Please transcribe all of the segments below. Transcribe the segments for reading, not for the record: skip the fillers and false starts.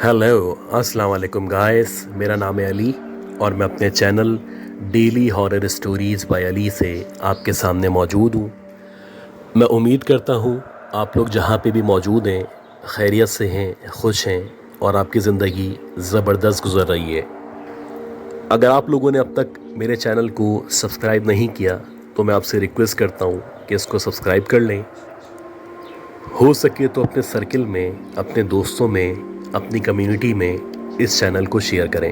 Hello अस्सलाम वालेकुम guys, मेरा नाम है अली और मैं अपने channel daily horror stories by Ali से आपके सामने मौजूद हूँ। मैं उम्मीद करता हूँ आप लोग जहाँ पे भी मौजूद हैं खैरियत से हैं, खुश हैं और आपकी ज़िंदगी ज़बरदस्त गुजर रही है। अगर आप लोगों ने अब तक मेरे चैनल को सब्सक्राइब नहीं किया तो मैं आपसे रिक्वेस्ट करता हूँ कि इसको सब्सक्राइब कर लें। हो सके तो अपने सर्किल में, अपने दोस्तों में, अपनी कम्युनिटी में इस चैनल को शेयर करें।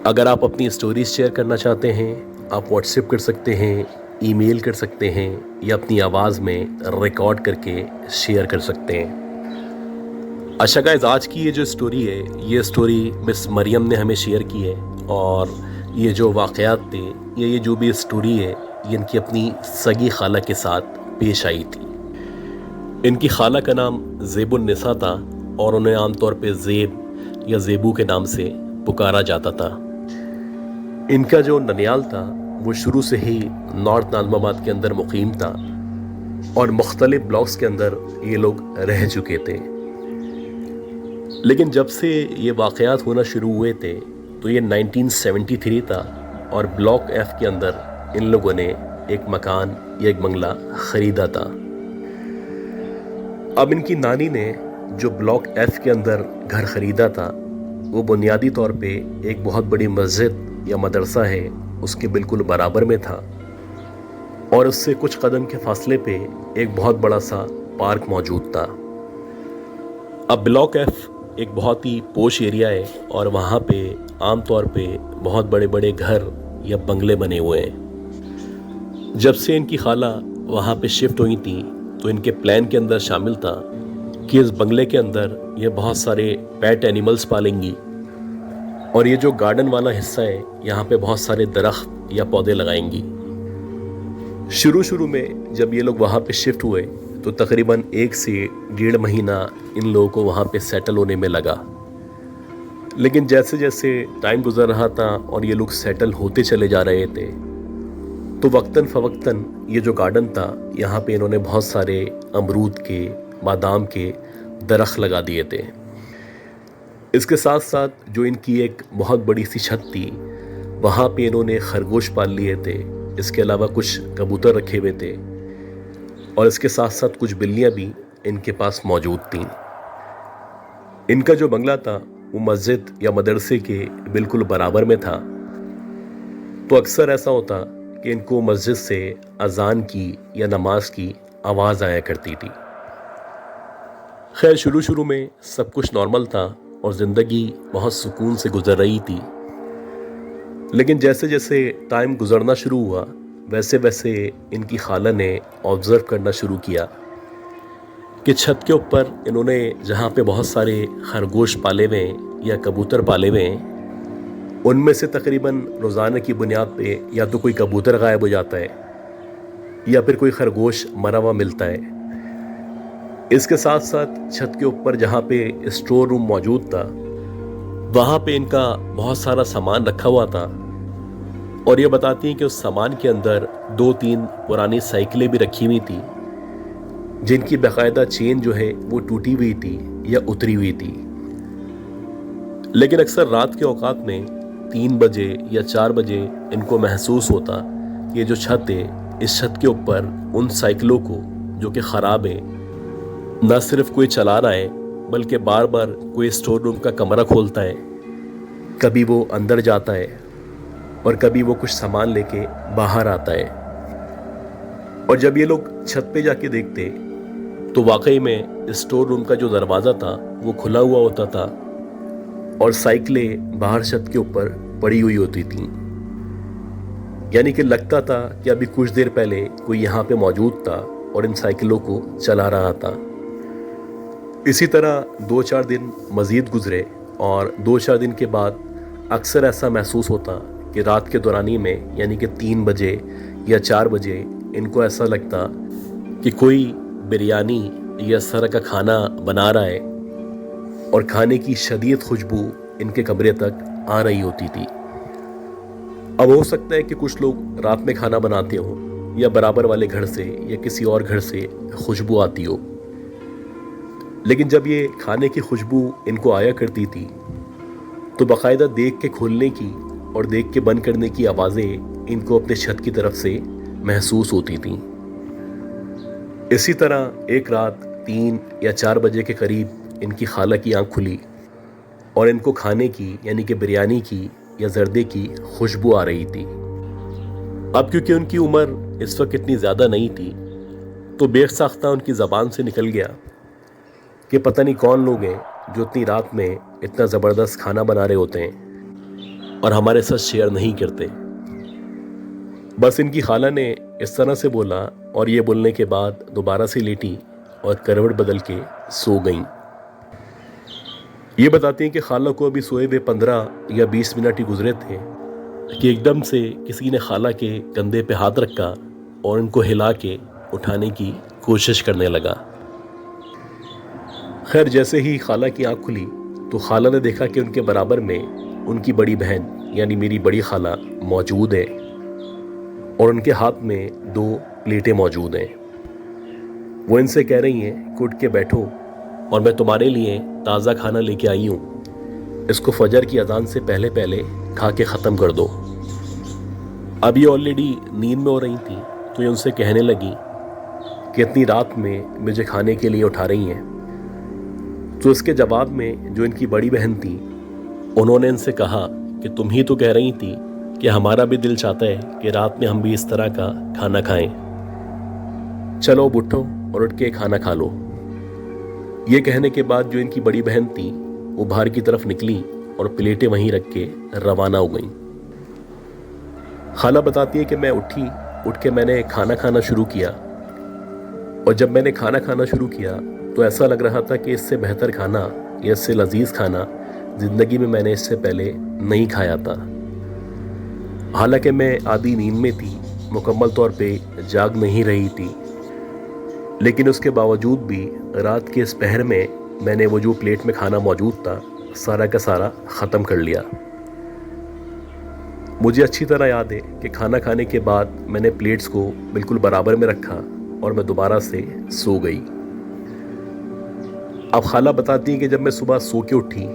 अगर आप अपनी स्टोरीज शेयर करना चाहते हैं आप व्हाट्सएप कर सकते हैं, ईमेल कर सकते हैं या अपनी आवाज़ में रिकॉर्ड करके शेयर कर सकते हैं। अच्छा गाइस, आज की ये जो स्टोरी है ये स्टोरी मिस मरियम ने हमें शेयर की है और ये जो वाक़यात थे ये जो भी स्टोरी है ये इनकी अपनी सगी खाला के साथ पेश आई थी। इनकी खाला का नाम ज़ेबुन्निसा था और उन्हें आमतौर पे ज़ेब या ज़ेबू के नाम से पुकारा जाता था। इनका जो ननियाल था वो शुरू से ही नॉर्थ नाज़िमाबाद के अंदर मुकीम था और मुख्तलिफ ब्लॉक्स के अंदर ये लोग रह चुके थे। लेकिन जब से ये वाक़यात होना शुरू हुए थे तो ये 1973 था और ब्लॉक एफ के अंदर इन लोगों ने एक मकान या एक बंगला ख़रीदा था। अब इनकी नानी ने जो ब्लॉक एफ के अंदर घर ख़रीदा था वो बुनियादी तौर पे एक बहुत बड़ी मस्जिद या मदरसा है उसके बिल्कुल बराबर में था और उससे कुछ कदम के फासले पे एक बहुत बड़ा सा पार्क मौजूद था। अब ब्लॉक एफ एक बहुत ही पोश एरिया है और वहाँ पे आम तौर पे बहुत बड़े बड़े घर या बंगले बने हुए हैं। जब से इनकी खाला वहाँ पे शिफ्ट हुई थी तो इनके प्लान के अंदर शामिल था कि इस बंगले के अंदर ये बहुत सारे पेट एनिमल्स पालेंगी और ये जो गार्डन वाला हिस्सा है यहाँ पे बहुत सारे दरख्त या पौधे लगाएंगी। शुरू में जब ये लोग वहाँ पे शिफ्ट हुए तो तकरीबन 1 से 1.5 महीना इन लोगों को वहाँ पे सेटल होने में लगा। लेकिन जैसे जैसे टाइम गुजर रहा था और ये लोग सेटल होते चले जा रहे थे तो वक्तन फ़वक्तन ये जो गार्डन था यहाँ पे इन्होंने बहुत सारे अमरूद के, बादाम के दरख्त लगा दिए थे। इसके साथ साथ जो इनकी एक बहुत बड़ी सी छत थी वहाँ पे इन्होंने खरगोश पाल लिए थे। इसके अलावा कुछ कबूतर रखे हुए थे और इसके साथ साथ कुछ बिल्लियाँ भी इनके पास मौजूद थीं। इनका जो बंगला था वो मस्जिद या मदरसे के बिल्कुल बराबर में था तो अक्सर ऐसा होता कि इनको मस्जिद से अजान की या नमाज की आवाज़ आया करती थी। खैर शुरू में सब कुछ नॉर्मल था और ज़िंदगी बहुत सुकून से गुजर रही थी। लेकिन जैसे जैसे टाइम गुजरना शुरू हुआ वैसे वैसे इनकी खाला ने ऑब्ज़र्व करना शुरू किया कि छत के ऊपर इन्होंने जहाँ पे बहुत सारे खरगोश पाले हुए हैं या कबूतर पाले हुए हैं उनमें से तकरीबन रोज़ाना की बुनियाद पे या तो कोई कबूतर गायब हो जाता है या फिर कोई खरगोश मरा हुआ मिलता है। इसके साथ साथ छत के ऊपर जहाँ पे स्टोर रूम मौजूद था वहाँ पे इनका बहुत सारा सामान रखा हुआ था और ये बताती हैं कि उस सामान के अंदर 2-3 पुरानी साइकिलें भी रखी हुई थी जिनकी बाकायदा चेन जो है वो टूटी हुई थी या उतरी हुई थी। लेकिन अक्सर रात के औकात में 3 बजे या 4 बजे इनको महसूस होता कि ये जो छत है इस छत के ऊपर उन साइकिलों को जो कि ख़राब है न सिर्फ कोई चला रहा है बल्कि बार बार कोई स्टोर रूम का कमरा खोलता है, कभी वो अंदर जाता है और कभी वो कुछ सामान लेके बाहर आता है। और जब ये लोग छत पे जाके देखते तो वाकई में स्टोर रूम का जो दरवाज़ा था वो खुला हुआ होता था और साइकिलें बाहर छत के ऊपर पड़ी हुई होती थीं। यानी कि लगता था कि अभी कुछ देर पहले कोई यहाँ पे मौजूद था और इन साइकिलों को चला रहा था। इसी तरह 2-4 दिन मज़ीद गुजरे और 2-4 दिन के बाद अक्सर ऐसा महसूस होता कि रात के दौरानी में यानी कि 3 बजे या 4 बजे इनको ऐसा लगता कि कोई बिरयानी या इस तरह का खाना बना रहा है और खाने की शदीद खुशबू इनके कमरे तक आ रही होती थी। अब हो सकता है कि कुछ लोग रात में खाना बनाते हों या बराबर वाले घर से या किसी और घर से खुशबू आती हो। लेकिन जब ये खाने की खुशबू इनको आया करती थी तो बाकायदा देख के खोलने की और देख के बंद करने की आवाज़ें इनको अपने छत की तरफ से महसूस होती थीं। इसी तरह एक रात 3 या 4 बजे के करीब इनकी खाला की आंख खुली और इनको खाने की यानी कि बिरयानी की या जर्दे की खुशबू आ रही थी। अब क्योंकि उनकी उम्र इस वक्त इतनी ज़्यादा नहीं थी तो बेसाख्ता उनकी ज़बान से निकल गया कि पता नहीं कौन लोग हैं जो इतनी रात में इतना ज़बरदस्त खाना बना रहे होते हैं और हमारे साथ शेयर नहीं करते। बस इनकी खाला ने इस तरह से बोला और ये बोलने के बाद दोबारा से लेटी और करवट बदल के सो गईं। ये बताती हैं कि खाला को अभी सोए हुए 15 या 20 मिनट ही गुजरे थे कि एकदम से किसी ने खाला के कंधे पे हाथ रखा और उनको हिला के उठाने की कोशिश करने लगा। खैर जैसे ही खाला की आंख खुली तो खाला ने देखा कि उनके बराबर में उनकी बड़ी बहन यानी मेरी बड़ी खाला मौजूद है और उनके हाथ में 2 प्लेटें मौजूद हैं। वो इनसे कह रही हैं कि उठ के बैठो और मैं तुम्हारे लिए ताज़ा खाना लेके आई हूँ, इसको फजर की अजान से पहले पहले खा के ख़त्म कर दो। अब ये ऑलरेडी नींद में हो रही थी तो ये उनसे कहने लगी कि इतनी रात में मुझे खाने के लिए उठा रही हैं। तो इसके जवाब में जो इनकी बड़ी बहन थी उन्होंने इनसे कहा कि तुम ही तो कह रही थी कि हमारा भी दिल चाहता है कि रात में हम भी इस तरह का खाना खाएं, चलो उठो और उठ के खाना खा लो। ये कहने के बाद जो इनकी बड़ी बहन थी वो बाहर की तरफ निकली और प्लेटें वहीं रख के रवाना हो गईं। खाला बताती है कि मैं उठ के मैंने खाना खाना शुरू किया और जब मैंने खाना खाना शुरू किया तो ऐसा लग रहा था कि इससे बेहतर खाना या इससे लजीज खाना ज़िंदगी में मैंने इससे पहले नहीं खाया था। हालांकि मैं आधी नींद में थी, मुकम्मल तौर पे जाग नहीं रही थी, लेकिन उसके बावजूद भी रात के इस पहर में मैंने वो जो प्लेट में खाना मौजूद था सारा का सारा ख़त्म कर लिया। मुझे अच्छी तरह याद है कि खाना खाने के बाद मैंने प्लेट्स को बिल्कुल बराबर में रखा और मैं दोबारा से सो गई। अब खाला बताती हैं कि जब मैं सुबह सो के उठी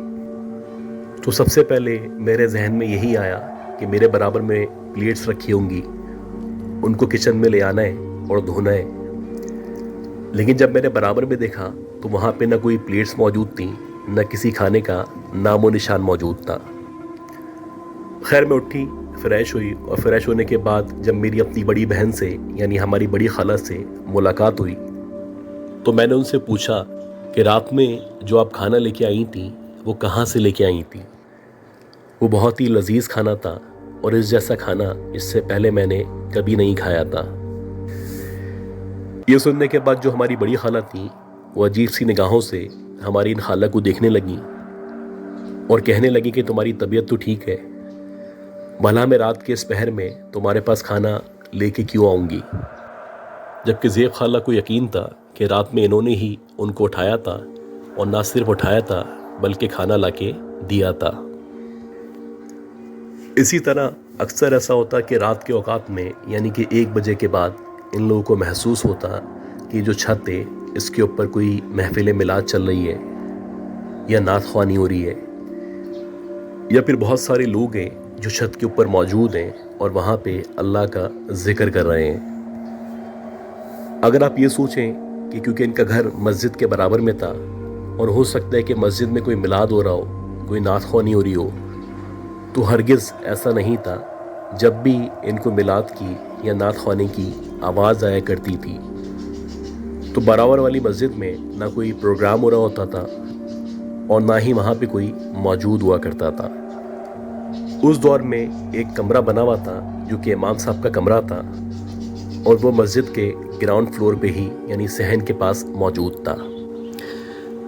तो सबसे पहले मेरे जहन में यही आया कि मेरे बराबर में प्लेट्स रखी होंगी, उनको किचन में ले आना है और धोना है। लेकिन जब मैंने बराबर में देखा तो वहाँ पे ना कोई प्लेट्स मौजूद थी, न किसी खाने का नामो निशान मौजूद था। खैर मैं उठी, फ्रेश हुई और फ्रेश होने के बाद जब मेरी अपनी बड़ी बहन से यानी हमारी बड़ी खाला से मुलाकात हुई तो मैंने उनसे पूछा कि रात में जो आप खाना लेके आई थी वो कहाँ से लेके आई थी। वो बहुत ही लजीज खाना था और इस जैसा खाना इससे पहले मैंने कभी नहीं खाया था। ये सुनने के बाद जो हमारी बड़ी खाला थी वो अजीब सी निगाहों से हमारी इन खाला को देखने लगी और कहने लगी कि तुम्हारी तबीयत तो ठीक है, भला मैं रात के इस पहर में तुम्हारे पास खाना लेके क्यों आऊँगी। जबकि ज़ेब खाला को यकीन था कि रात में इन्होंने ही उनको उठाया था और ना सिर्फ उठाया था बल्कि खाना लाके दिया था। इसी तरह अक्सर ऐसा होता कि रात के औकात में यानी कि 1 बजे के बाद इन लोगों को महसूस होता कि जो छत है इसके ऊपर कोई महफिल मिलाद चल रही है या नात ख्वानी हो रही है, या फिर बहुत सारे लोग हैं जो छत के ऊपर मौजूद हैं और वहाँ पे अल्लाह का जिक्र कर रहे हैं। अगर आप ये सोचें कि क्योंकि इनका घर मस्जिद के बराबर में था और हो सकता है कि मस्जिद में कोई मिलाद हो रहा हो, कोई नात ख्वानी हो रही हो, तो हरगिज़ ऐसा नहीं था। जब भी इनको मिलाद की या नात ख्वानी की आवाज़ आया करती थी तो बराबर वाली मस्जिद में ना कोई प्रोग्राम हो रहा होता था और ना ही वहाँ पे कोई मौजूद हुआ करता था। उस दौर में एक कमरा बना हुआ था जो कि इमाम साहब का कमरा था और वो मस्जिद के ग्राउंड फ्लोर पे ही यानी सहन के पास मौजूद था।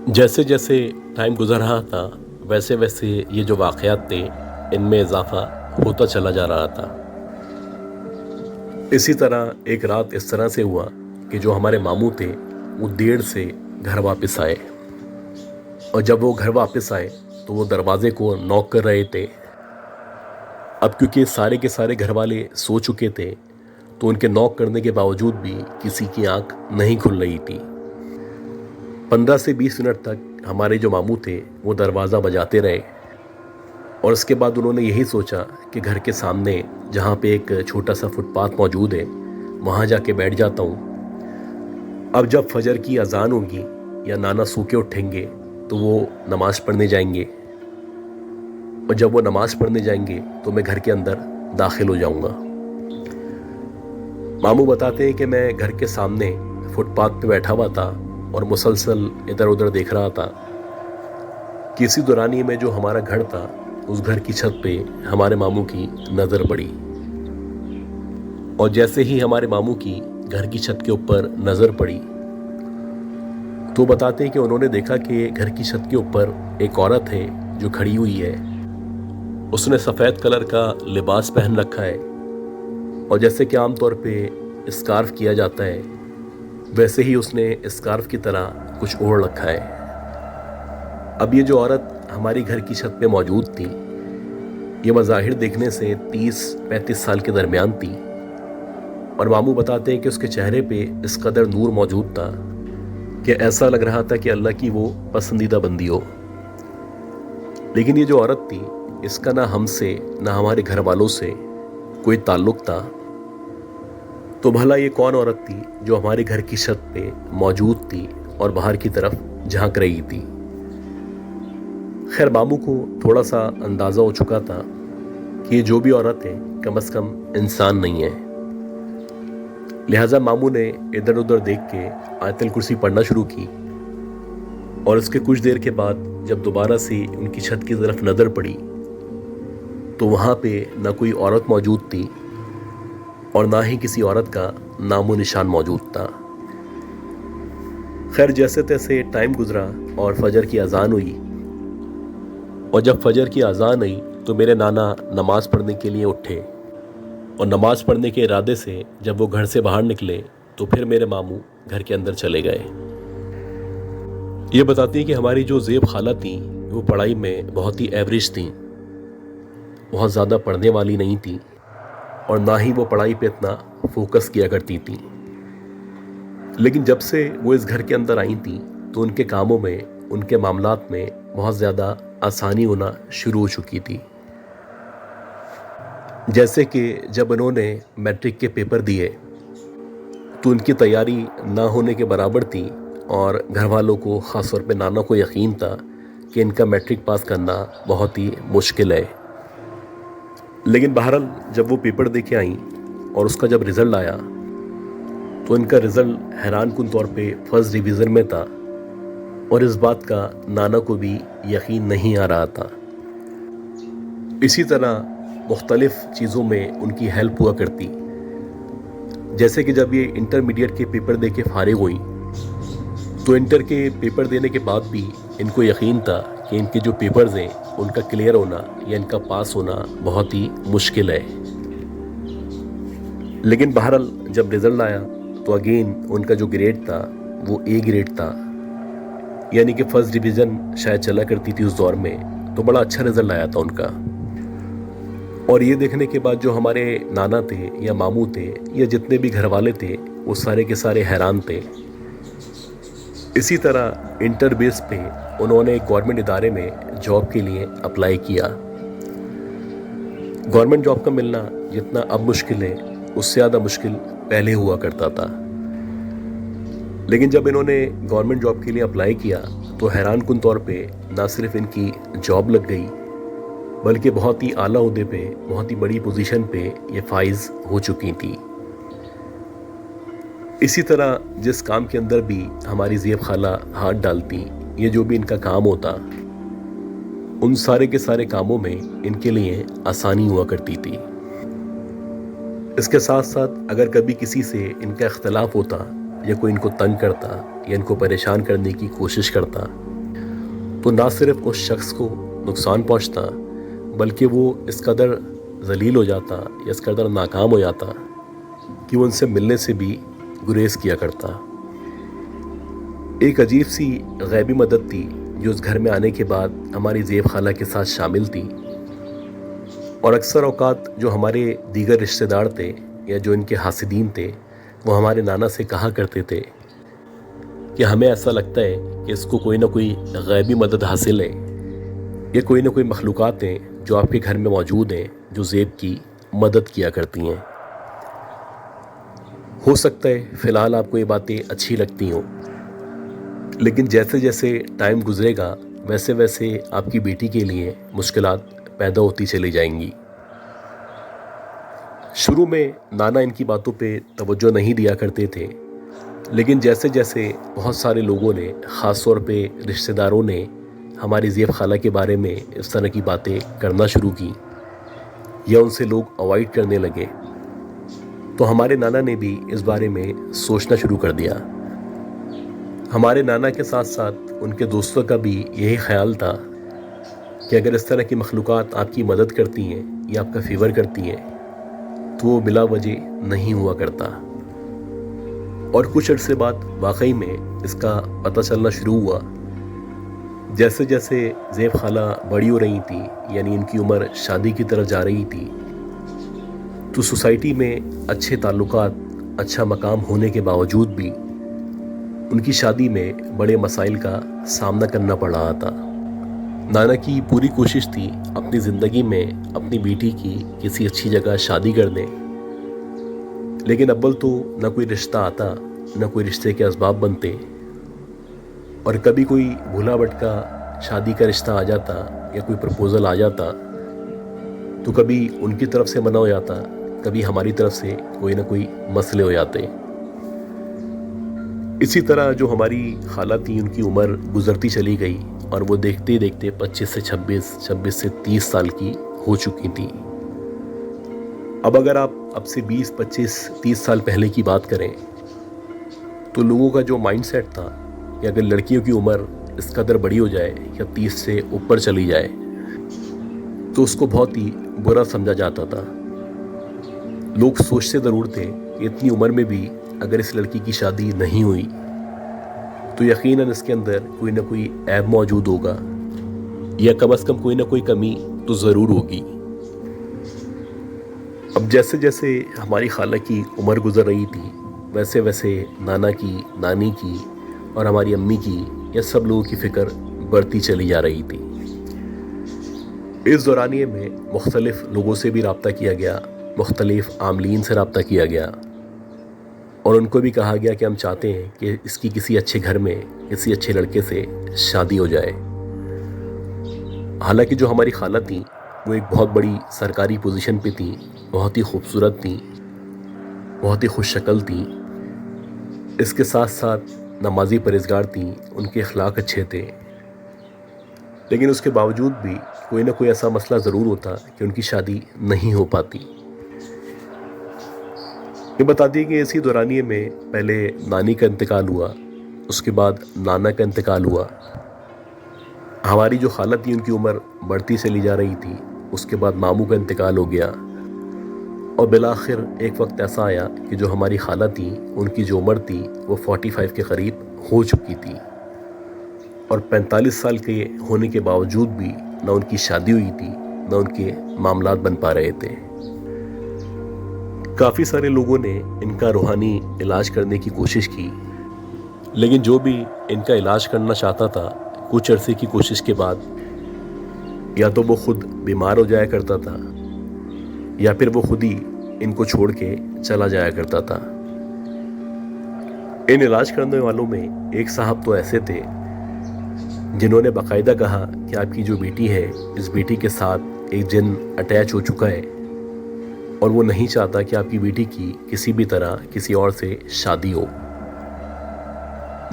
जैसे जैसे टाइम गुजर रहा था वैसे वैसे ये जो वाक़यात थे इनमें इजाफा होता चला जा रहा था। इसी तरह एक रात इस तरह से हुआ कि जो हमारे मामू थे वो देर से घर वापस आए और जब वो घर वापस आए तो वो दरवाजे को नॉक कर रहे थे। अब क्योंकि सारे के सारे घर वाले सो चुके थे तो उनके नॉक करने के बावजूद भी किसी की आंख नहीं खुल रही थी। 15 سے 20 मिनट तक हमारे जो मामू थे वो दरवाज़ा बजाते रहे और उसके बाद उन्होंने यही सोचा कि घर के सामने जहाँ पे एक छोटा सा फुटपाथ मौजूद है वहाँ जाके बैठ जाता हूँ। अब जब फजर की अजान होगी या नाना सो के उठेंगे तो वो नमाज़ पढ़ने जाएंगे और जब वो नमाज़ पढ़ने जाएंगे तो मैं घर के अंदर दाखिल हो जाऊँगा। मामू बताते हैं कि मैं घर के सामने फुटपाथ पे बैठा हुआ था और मुसलसल इधर उधर देख रहा था। किसी दौरानी में जो हमारा घर था उस घर की छत पे हमारे मामू की नज़र पड़ी और जैसे ही हमारे मामू की घर की छत के ऊपर नज़र पड़ी तो बताते हैं कि उन्होंने देखा कि घर की छत के ऊपर एक औरत है जो खड़ी हुई है। उसने सफ़ेद कलर का लिबास पहन रखा है और जैसे कि आमतौर पे स्कार्फ किया जाता है वैसे ही उसने स्कार्फ की तरह कुछ ओढ़ रखा है। अब ये जो औरत हमारी घर की छत पे मौजूद थी ये बज़ाहिर देखने से 30-35 साल के दरमियान थी और मामू बताते हैं कि उसके चेहरे पे इस कदर नूर मौजूद था कि ऐसा लग रहा था कि अल्लाह की वो पसंदीदा बंदी हो। लेकिन ये जो औरत थी इसका ना हमसे ना हमारे घर वालों से कोई ताल्लुक़ था। तो भला ये कौन औरत थी जो हमारे घर की छत पे मौजूद थी और बाहर की तरफ झांक रही थी। खैर मामू को थोड़ा सा अंदाज़ा हो चुका था कि ये जो भी औरत है कम से कम इंसान नहीं है। लिहाजा मामू ने इधर उधर देख के आयतुल कुर्सी पढ़ना शुरू की और उसके कुछ देर के बाद जब दोबारा से उनकी छत की तरफ नज़र पड़ी तो वहाँ पे ना कोई औरत मौजूद थी और ना ही किसी औरत का नामो निशान मौजूद था। खैर जैसे तैसे टाइम गुजरा और फजर की अजान हुई और जब फजर की अजान आई तो मेरे नाना नमाज़ पढ़ने के लिए उठे और नमाज़ पढ़ने के इरादे से जब वो घर से बाहर निकले तो फिर मेरे मामू घर के अंदर चले गए। ये बताती है कि हमारी जो ज़ेब खाला थी वो पढ़ाई में बहुत ही एवरेज थी, बहुत ज़्यादा पढ़ने वाली नहीं थी और ना ही वो पढ़ाई पे इतना फोकस किया करती थी। लेकिन जब से वो इस घर के अंदर आई थी तो उनके कामों में उनके मामलात में बहुत ज़्यादा आसानी होना शुरू हो चुकी थी। जैसे कि जब उन्होंने मैट्रिक के पेपर दिए तो उनकी तैयारी ना होने के बराबर थी और घर वालों को ख़ास तौर पे नाना को यकीन था कि इनका मैट्रिक पास करना बहुत ही मुश्किल है। लेकिन बहरहाल जब वो पेपर दे के आई और उसका जब रिज़ल्ट आया तो इनका रिज़ल्ट हैरानकुन तौर पे फर्स्ट डिवीज़न में था और इस बात का नाना को भी यकीन नहीं आ रहा था। इसी तरह मुख्तलिफ़ चीज़ों में उनकी हेल्प हुआ करती। जैसे कि जब ये इंटरमीडिएट के पेपर दे के फारिग हुई तो इंटर के पेपर देने के बाद भी इनको यकीन था कि इनके जो पेपर्स हैं उनका क्लियर होना या इनका पास होना बहुत ही मुश्किल है। लेकिन बहरहाल जब रिज़ल्ट आया तो अगेन उनका जो ग्रेड था वो ए ग्रेड था, यानी कि फर्स्ट डिवीज़न शायद चला करती थी उस दौर में, तो बड़ा अच्छा रिज़ल्ट आया था उनका। और ये देखने के बाद जो हमारे नाना थे या मामू थे या जितने भी घर वाले थे वो सारे के सारे हैरान थे। इसी तरह इंटर बेस पे उन्होंने एक गवर्नमेंट इदारे में जॉब के लिए अप्लाई किया। गवर्नमेंट जॉब का मिलना जितना अब मुश्किल है उससे ज़्यादा मुश्किल पहले हुआ करता था। लेकिन जब इन्होंने गवर्नमेंट जॉब के लिए अप्लाई किया तो हैरानकुन तौर पे ना सिर्फ इनकी जॉब लग गई बल्कि बहुत ही आला ओहदे पे, बहुत ही बड़ी पोजीशन पे ये फाइज हो चुकी थी। इसी तरह जिस काम के अंदर भी हमारी ज़ेब खाला हाथ डालती, ये जो भी इनका काम होता, उन सारे के सारे कामों में इनके लिए आसानी हुआ करती थी। इसके साथ साथ अगर कभी किसी से इनका इख्तलाफ होता या कोई इनको तंग करता या इनको परेशान करने की कोशिश करता तो ना सिर्फ उस शख्स को नुकसान पहुंचता बल्कि वो इस कदर ज़लील हो जाता या इस कदर नाकाम हो जाता कि वो उनसे मिलने से भी गुरेज किया करता। एक अजीब सी गैबी मदद थी जो उस घर में आने के बाद हमारी ज़ेब खाला के साथ शामिल थी और अक्सर औकात जो हमारे दीगर रिश्तेदार थे या जो इनके हासिदीन थे वो हमारे नाना से कहा करते थे कि हमें ऐसा लगता है कि इसको कोई ना कोई गैबी मदद हासिल है, या कोई ना कोई मखलूक़ात हैं जो आपके घर में मौजूद हैं जो ज़ेब की मदद किया करती हैं। हो सकता है फ़िलहाल आपको ये बातें अच्छी लगती हों, लेकिन जैसे जैसे टाइम गुजरेगा वैसे वैसे आपकी बेटी के लिए मुश्किलात पैदा होती चली जाएंगी। शुरू में नाना इनकी बातों पे तवज्जो नहीं दिया करते थे, लेकिन जैसे जैसे बहुत सारे लोगों ने, ख़ास तौर पे रिश्तेदारों ने हमारी ज़ेब खाला के बारे में इस तरह की बातें करना शुरू की या उनसे लोग अवॉइड करने लगे, तो हमारे नाना ने भी इस बारे में सोचना शुरू कर दिया। हमारे नाना के साथ साथ उनके दोस्तों का भी यही ख्याल था कि अगर इस तरह की मखलूक़ात आपकी मदद करती हैं या आपका फेवर करती हैं तो वो बिला वजह नहीं हुआ करता। और कुछ अरसे बाद वाकई में इसका पता चलना शुरू हुआ। जैसे जैसे ज़ेब खाला बड़ी हो रही थी, यानी इनकी उम्र शादी की तरफ जा रही थी, तो सोसाइटी में अच्छे ताल्लुकात, अच्छा मकाम होने के बावजूद भी उनकी शादी में बड़े मसाइल का सामना करना पड़ रहा था। नाना की पूरी कोशिश थी अपनी ज़िंदगी में अपनी बेटी की किसी अच्छी जगह शादी कर दें, लेकिन अव्वल तो ना कोई रिश्ता आता, ना कोई रिश्ते के असबाब बनते, और कभी कोई भूला भटका शादी का रिश्ता आ जाता या कोई प्रपोज़ल आ जाता तो कभी उनकी तरफ से मना हो जाता, कभी हमारी तरफ से कोई ना कोई मसले हो जाते। इसी तरह जो हमारी खाला थी उनकी उम्र गुजरती चली गई और वो देखते ही देखते 25 से 26, 26 से 30 साल की हो चुकी थी। अब अगर आप अब से 20, 25, 30 साल पहले की बात करें तो लोगों का जो माइंडसेट था कि अगर लड़कियों की उम्र इस कदर बड़ी हो जाए या 30 से ऊपर चली जाए तो उसको बहुत ही बुरा समझा जाता था। लोग सोचते ज़रूर थे कि इतनी उम्र में भी अगर इस लड़की की शादी नहीं हुई तो यकीनन इसके अंदर कोई ना कोई ऐब मौजूद होगा, या कम से कम कोई ना कोई कमी तो ज़रूर होगी। अब जैसे जैसे हमारी खाला की उम्र गुजर रही थी वैसे वैसे नाना की, नानी की और हमारी अम्मी की, या सब लोगों की फ़िक्र बढ़ती चली जा रही थी। इस दौरानिए में मुख्तलिफ़ लोगों से भी रब्ता किया गया, मुख्तलिफ़ आमलीन से रब्ता किया गया, और उनको भी कहा गया कि हम चाहते हैं कि इसकी किसी अच्छे घर में किसी अच्छे लड़के से शादी हो जाए। हालांकि जो हमारी खाला थी वो एक बहुत बड़ी सरकारी पोजीशन पे थी, बहुत ही खूबसूरत थी, बहुत ही खुश शक्ल थी, इसके साथ साथ नमाजी परहेज़गार थी, उनके अखलाक अच्छे थे, लेकिन उसके बावजूद भी कोई ना कोई ऐसा मसला ज़रूर होता कि उनकी शादी नहीं हो पाती। ये बता दिए कि इसी दौरानिए में पहले नानी का इंतकाल हुआ, उसके बाद नाना का इंतकाल हुआ। हमारी जो खाला थी उनकी उम्र बढ़ती चली जा रही थी, उसके बाद मामू का इंतकाल हो गया, और बिलाखिर एक वक्त ऐसा आया कि जो हमारी खाला थी उनकी जो उम्र थी वो 45 के करीब हो चुकी थी, और 45 साल के होने के बावजूद भी ना उनकी शादी हुई थी, ना उनके मामलात बन पा रहे थे। काफ़ी सारे लोगों ने इनका रूहानी इलाज करने की कोशिश की, लेकिन जो भी इनका इलाज करना चाहता था कुछ अरसे की कोशिश के बाद या तो वो खुद बीमार हो जाया करता था या फिर वो खुद ही इनको छोड़ के चला जाया करता था। इन इलाज करने वालों में एक साहब तो ऐसे थे जिन्होंने बाकायदा कहा कि आपकी जो बेटी है, इस बेटी के साथ एक जिन अटैच हो चुका है और वो नहीं चाहता कि आपकी बेटी की किसी भी तरह किसी और से शादी हो।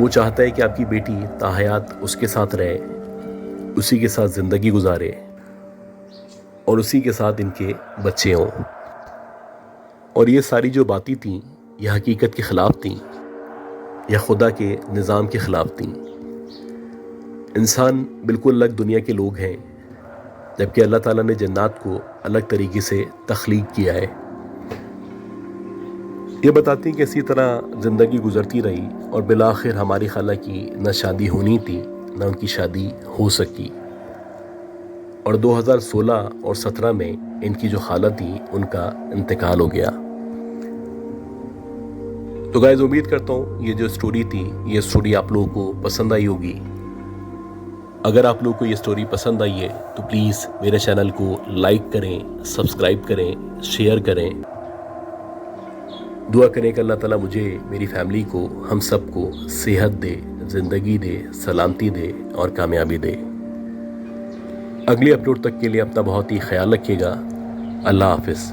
वो चाहता है कि आपकी बेटी ताहयात उसके साथ रहे, उसी के साथ ज़िंदगी गुजारे और उसी के साथ इनके बच्चे हों। और ये सारी जो बातें थीं ये हकीकत के ख़िलाफ़ थीं या खुदा के निज़ाम के ख़िलाफ़ थीं। इंसान बिल्कुल अलग दुनिया के लोग हैं, जबकि अल्लाह ताला ने जन्नात को अलग तरीके से तख्लीक किया है। ये बताती हैं कि इसी तरह ज़िंदगी गुजरती रही और बिलाखिर हमारी खाला की न शादी होनी थी न उनकी शादी हो सकी, और 2016 और 17 में इनकी जो खाला थी उनका इंतकाल हो गया। تو گائز امید کرتا ہوں یہ جو اسٹوری تھی یہ اسٹوری آپ لوگوں کو پسند آئی ہوگی. اگر آپ لوگوں کو یہ اسٹوری پسند آئی ہے تو پلیز میرے چینل کو لائک کریں, سبسکرائب کریں, شیئر کریں. دعا کریں کہ اللہ تعالیٰ مجھے, میری فیملی کو, ہم سب کو صحت دے, زندگی دے, سلامتی دے اور کامیابی دے. اگلی اپلوڈ تک کے لیے اپنا بہت ہی خیال رکھیے گا. اللہ حافظ.